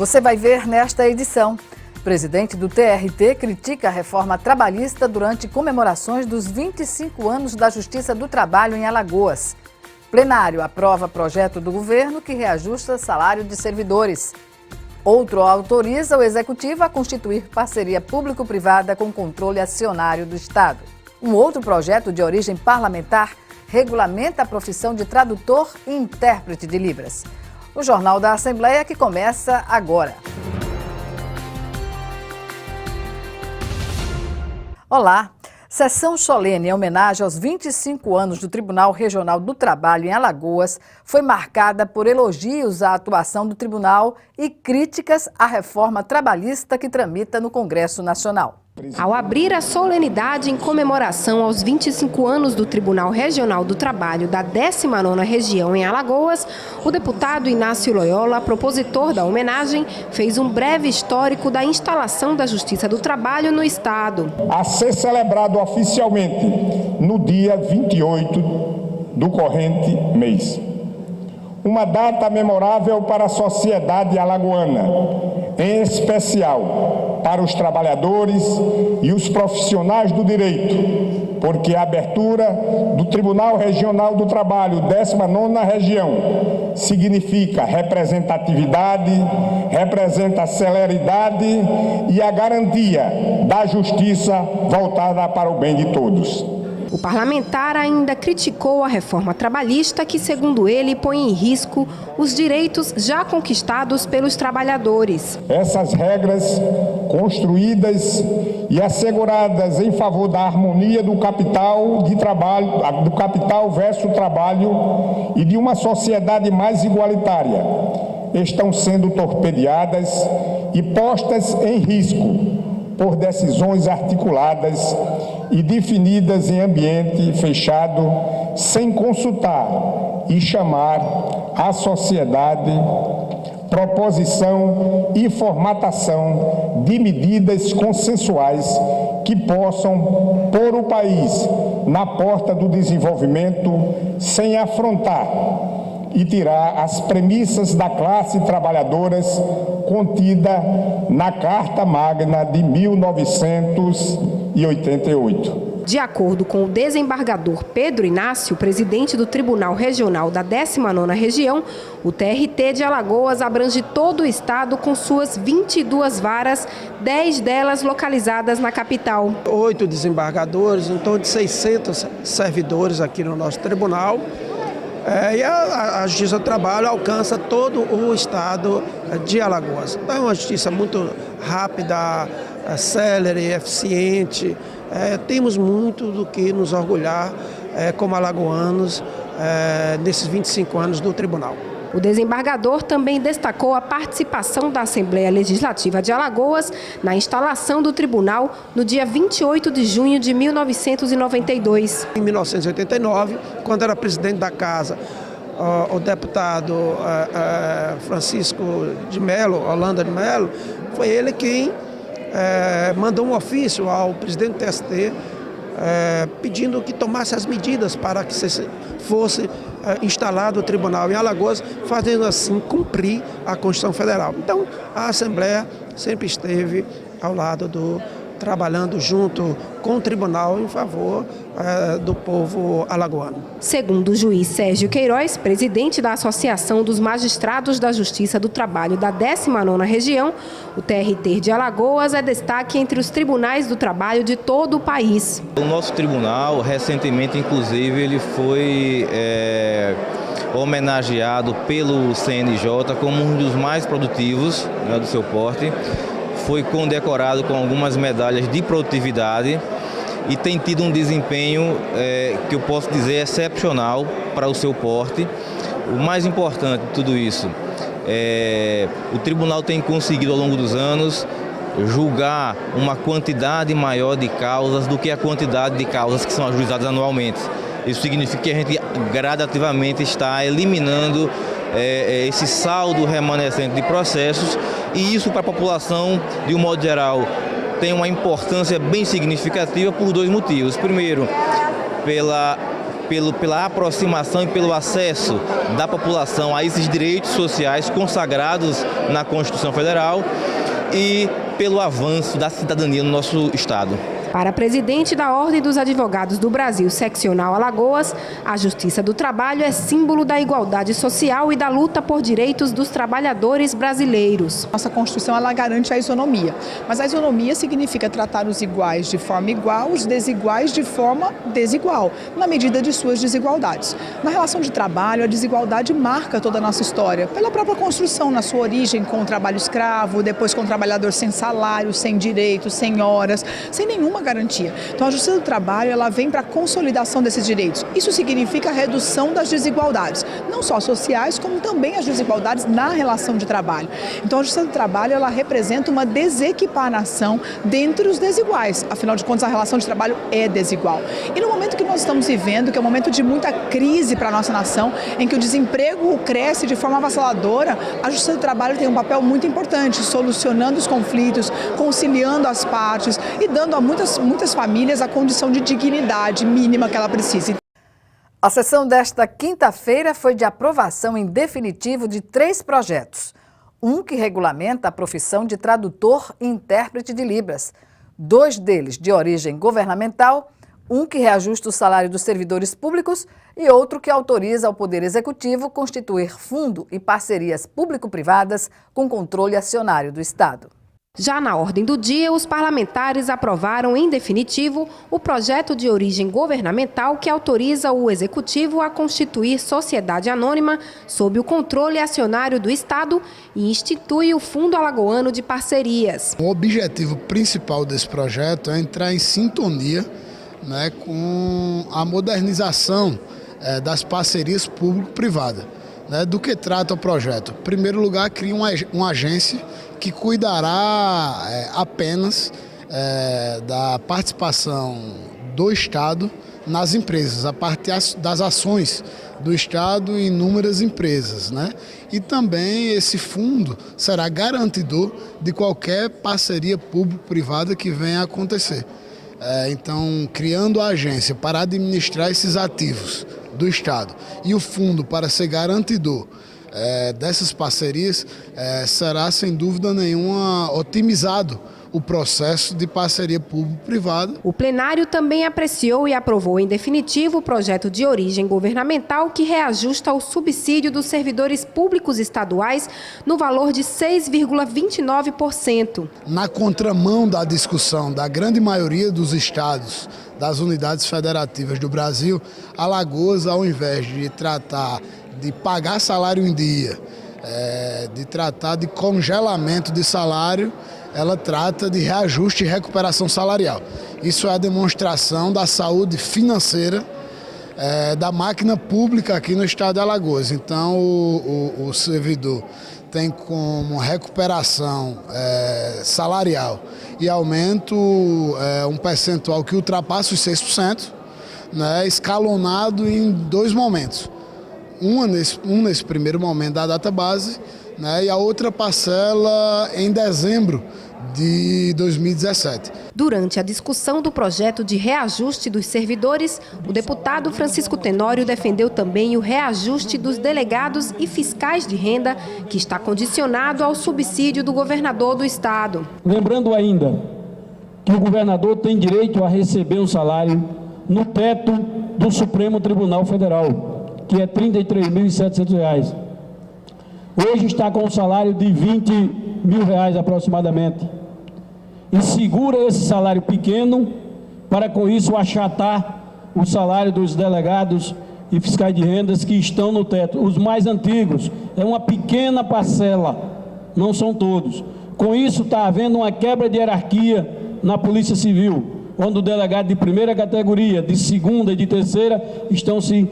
Você vai ver nesta edição. O presidente do TRT critica a reforma trabalhista durante comemorações dos 25 anos da Justiça do Trabalho em Alagoas. Plenário aprova projeto do governo que reajusta salário de servidores. Outro autoriza o Executivo a constituir parceria público-privada com controle acionário do Estado. Um outro projeto de origem parlamentar regulamenta a profissão de tradutor e intérprete de Libras. O Jornal da Assembleia que começa agora. Olá! Sessão solene em homenagem aos 25 anos do Tribunal Regional do Trabalho em Alagoas foi marcada por elogios à atuação do tribunal e críticas à reforma trabalhista que tramita no Congresso Nacional. Ao abrir a solenidade em comemoração aos 25 anos do Tribunal Regional do Trabalho da 19ª Região em Alagoas, o deputado Inácio Loyola, propositor da homenagem, fez um breve histórico da instalação da Justiça do Trabalho no Estado. A ser celebrado oficialmente no dia 28 do corrente mês. Uma data memorável para a sociedade alagoana, em especial para os trabalhadores e os profissionais do direito, porque a abertura do Tribunal Regional do Trabalho, 19ª Região, significa representatividade, representa celeridade e a garantia da justiça voltada para o bem de todos. O parlamentar ainda criticou a reforma trabalhista que, segundo ele, põe em risco os direitos já conquistados pelos trabalhadores. Essas regras construídas e asseguradas em favor da harmonia do capital de trabalho, do capital versus trabalho e de uma sociedade mais igualitária, estão sendo torpedeadas e postas em risco por decisões articuladas e definidas em ambiente fechado, sem consultar e chamar a sociedade, proposição e formatação de medidas consensuais que possam pôr o país na porta do desenvolvimento sem afrontar e tirar as premissas da classe trabalhadoras contida na Carta Magna de 1988. De acordo com o desembargador Pedro Inácio, presidente do Tribunal Regional da 19ª Região, o TRT de Alagoas abrange todo o estado com suas 22 varas, 10 delas localizadas na capital. 8 desembargadores, em torno de 600 servidores aqui no nosso tribunal. E a Justiça do Trabalho alcança todo o estado de Alagoas. Então é uma justiça muito rápida, célere, eficiente. Temos muito do que nos orgulhar como alagoanos nesses 25 anos do tribunal. O desembargador também destacou a participação da Assembleia Legislativa de Alagoas na instalação do tribunal no dia 28 de junho de 1992. Em 1989, quando era presidente da Casa, o deputado Francisco de Melo, Holanda de Melo, foi ele quem mandou um ofício ao presidente do TST pedindo que tomasse as medidas para que fosse instalado o tribunal em Alagoas, fazendo assim cumprir a Constituição Federal. Então, a Assembleia sempre esteve ao lado trabalhando junto com o tribunal em favor do povo alagoano. Segundo o juiz Sérgio Queiroz, presidente da Associação dos Magistrados da Justiça do Trabalho da 19ª Região, o TRT de Alagoas é destaque entre os tribunais do trabalho de todo o país. O nosso tribunal, recentemente, inclusive, ele foi homenageado pelo CNJ como um dos mais produtivos, né, do seu porte. Foi condecorado com algumas medalhas de produtividade e tem tido um desempenho que eu posso dizer excepcional para o seu porte. O mais importante de tudo isso, o tribunal tem conseguido ao longo dos anos julgar uma quantidade maior de causas do que a quantidade de causas que são ajuizadas anualmente. Isso significa que a gente gradativamente está eliminando esse saldo remanescente de processos, e isso para a população, de um modo geral, tem uma importância bem significativa por dois motivos. Primeiro, pela pela aproximação e pelo acesso da população a esses direitos sociais consagrados na Constituição Federal e pelo avanço da cidadania no nosso Estado. Para a presidente da Ordem dos Advogados do Brasil, seccional Alagoas, a Justiça do Trabalho é símbolo da igualdade social e da luta por direitos dos trabalhadores brasileiros. Nossa Constituição ela garante a isonomia, mas a isonomia significa tratar os iguais de forma igual, os desiguais de forma desigual, na medida de suas desigualdades. Na relação de trabalho, a desigualdade marca toda a nossa história, pela própria construção, na sua origem com o trabalho escravo, depois com o trabalhador sem salário, sem direitos, sem horas, sem nenhuma garantia. Então a Justiça do Trabalho ela vem para a consolidação desses direitos. Isso significa a redução das desigualdades, não só sociais, como também as desigualdades na relação de trabalho. Então a Justiça do Trabalho ela representa uma desequiparação dentre os desiguais. Afinal de contas, a relação de trabalho é desigual. E no momento que nós estamos vivendo, que é um momento de muita crise para a nossa nação, em que o desemprego cresce de forma avassaladora, a Justiça do Trabalho tem um papel muito importante, solucionando os conflitos, conciliando as partes e dando a muitas famílias a condição de dignidade mínima que ela precisa. A sessão desta quinta-feira foi de aprovação em definitivo de 3 projetos. Um que regulamenta a profissão de tradutor e intérprete de Libras. 2 deles de origem governamental, um que reajusta o salário dos servidores públicos e outro que autoriza ao Poder Executivo constituir fundo e parcerias público-privadas com controle acionário do Estado. Já na ordem do dia, os parlamentares aprovaram em definitivo o projeto de origem governamental que autoriza o Executivo a constituir sociedade anônima sob o controle acionário do Estado e institui o Fundo Alagoano de Parcerias. O objetivo principal desse projeto é entrar em sintonia, com a modernização das parcerias público-privadas. Do que trata o projeto? Em primeiro lugar, cria uma agência que cuidará apenas da participação do Estado nas empresas, a partir das ações do Estado em inúmeras empresas. E também esse fundo será garantidor de qualquer parceria público-privada que venha a acontecer. Então, criando a agência para administrar esses ativos do Estado e o fundo para ser garantidor dessas parcerias, será sem dúvida nenhuma otimizado o processo de parceria público-privada. O plenário também apreciou e aprovou em definitivo o projeto de origem governamental que reajusta o subsídio dos servidores públicos estaduais no valor de 6,29%. Na contramão da discussão da grande maioria dos estados, das unidades federativas do Brasil, Alagoas, ao invés de tratar de pagar salário em dia, de tratar de congelamento de salário, ela trata de reajuste e recuperação salarial. Isso é a demonstração da saúde financeira da máquina pública aqui no estado de Alagoas. Então, o servidor tem como recuperação salarial e aumento um percentual que ultrapassa os 6%, escalonado em 2 momentos. Um nesse primeiro momento da data base, e a outra parcela em dezembro de 2017. Durante a discussão do projeto de reajuste dos servidores, o deputado Francisco Tenório defendeu também o reajuste dos delegados e fiscais de renda, que está condicionado ao subsídio do governador do estado. Lembrando ainda que o governador tem direito a receber um salário no teto do Supremo Tribunal Federal, que é R$ 33.700. Hoje está com um salário de R$ 20.000 aproximadamente. E segura esse salário pequeno para com isso achatar o salário dos delegados e fiscais de rendas que estão no teto. Os mais antigos, é uma pequena parcela, não são todos. Com isso está havendo uma quebra de hierarquia na Polícia Civil, onde o delegado de primeira categoria, de segunda e de terceira estão se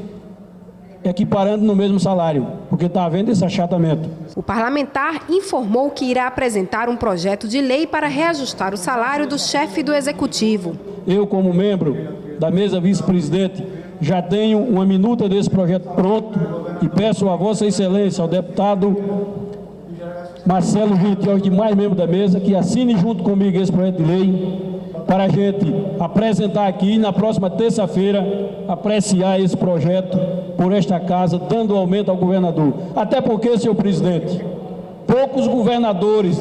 equiparando no mesmo salário, porque está havendo esse achatamento. O parlamentar informou que irá apresentar um projeto de lei para reajustar o salário do chefe do Executivo. Eu, como membro da mesa vice-presidente, já tenho uma minuta desse projeto pronto e peço a Vossa Excelência, ao deputado Marcelo Vitti e aos demais membros da mesa, que assine junto comigo esse projeto de lei para a gente apresentar aqui na próxima terça-feira, apreciar esse projeto por esta casa, dando aumento ao governador. Até porque, senhor presidente, poucos governadores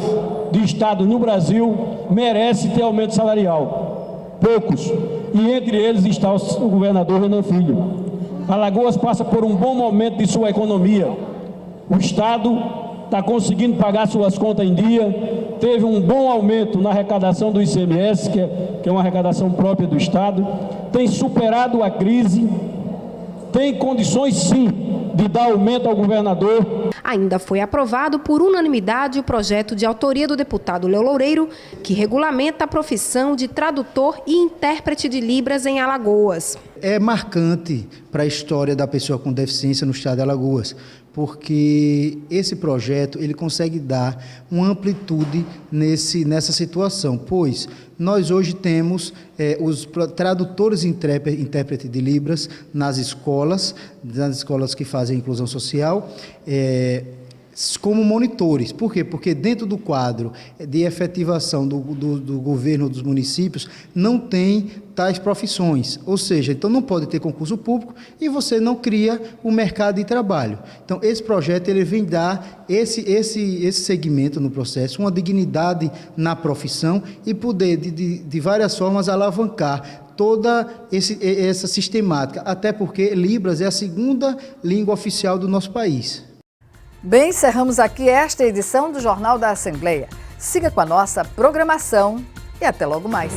de estado no Brasil merecem ter aumento salarial. Poucos. E entre eles está o governador Renan Filho. Alagoas passa por um bom momento de sua economia. O estado está conseguindo pagar suas contas em dia, teve um bom aumento na arrecadação do ICMS, que é uma arrecadação própria do estado, tem superado a crise, tem condições sim de dar aumento ao governador. Ainda foi aprovado por unanimidade o projeto de autoria do deputado Léo Loureiro, que regulamenta a profissão de tradutor e intérprete de Libras em Alagoas. É marcante para a história da pessoa com deficiência no estado de Alagoas, porque esse projeto ele consegue dar uma amplitude nessa situação, pois nós hoje temos os tradutores e intérpretes de Libras nas escolas que fazem inclusão social, como monitores. Por quê? Porque dentro do quadro de efetivação do governo dos municípios não tem tais profissões, ou seja, então não pode ter concurso público e você não cria o mercado de trabalho. Então esse projeto ele vem dar esse segmento no processo, uma dignidade na profissão e poder de várias formas alavancar toda essa sistemática, até porque Libras é a segunda língua oficial do nosso país. Bem, encerramos aqui esta edição do Jornal da Assembleia. Siga com a nossa programação e até logo mais.